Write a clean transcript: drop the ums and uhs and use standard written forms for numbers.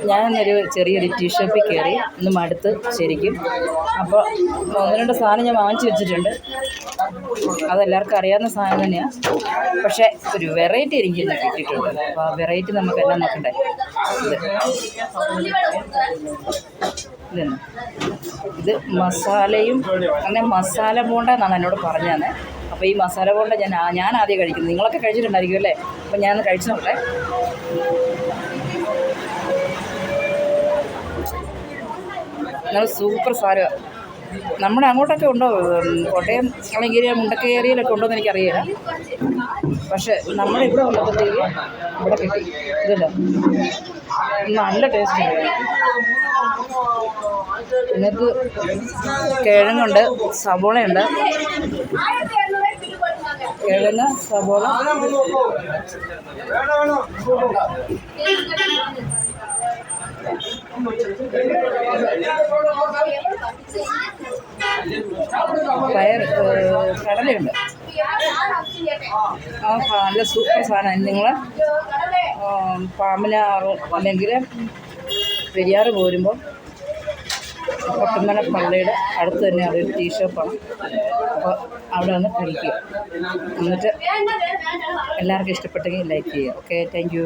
ഞാനൊരു ചെറിയൊരു ടീ ഷോപ്പിൽ കയറി ഒന്ന് മടുത്ത് ശരിക്കും. അപ്പോൾ 1-2 സാധനം ഞാൻ വാങ്ങിച്ച് വെച്ചിട്ടുണ്ട്. അതെല്ലാവർക്കും അറിയാവുന്ന സാധനം തന്നെയാണ്. പക്ഷേ ഒരു വെറൈറ്റി എനിക്ക് ഇന്ന് കിട്ടിയിട്ടുണ്ട്. അപ്പോൾ ആ വെറൈറ്റി നമുക്കെല്ലാം നോക്കണ്ടേ. ഇത് മസാലയും അങ്ങനെ മസാല ബോണ്ട എന്നാണ് എന്നോട് പറഞ്ഞത്. അപ്പോൾ ഈ മസാല ബോണ്ട ഞാൻ ആദ്യം കഴിക്കുന്നത്. നിങ്ങളൊക്കെ കഴിച്ചിട്ടുണ്ടായിരിക്കും അല്ലേ? അപ്പോൾ ഞാനൊന്ന് കഴിച്ചു നോക്കട്ടെ. നല്ല സൂപ്പർ സാധനമാണ്. നമ്മുടെ അങ്ങോട്ടൊക്കെ ഉണ്ടോ? കോട്ടയം അല്ലെങ്കിൽ മുണ്ടക്കൈ ഏരിയയിലൊക്കെ ഉണ്ടോ എന്ന് എനിക്കറിയില്ല. പക്ഷേ നമ്മുടെ ഇവിടെ ഉള്ളപ്പോഴത്തേക്ക് ഇവിടെ കിട്ടി. ഇതുണ്ട്, നല്ല ടേസ്റ്റ് ഉണ്ട്. ഇതിനകത്ത് കിഴങ്ങുണ്ട്, സവോളയുണ്ട്. കിഴങ്ങ്, സവോള, കടലയുണ്ട്. നല്ല സൂപ്പർ സാധനം. നിങ്ങൾ പാമ്പനാറ് അല്ലെങ്കിൽ പെരിയാറ് പോരുമ്പോൾ കൊട്ടുമല പള്ളിയുടെ അടുത്ത് തന്നെ അതൊരു ടീ ഷോപ്പാണ്. അപ്പോൾ അവിടെ വന്ന് കഴിക്കുക. എന്നിട്ട് എല്ലാവർക്കും ഇഷ്ടപ്പെട്ടെങ്കിൽ ലൈക്ക് ചെയ്യുക. Okay, thank you.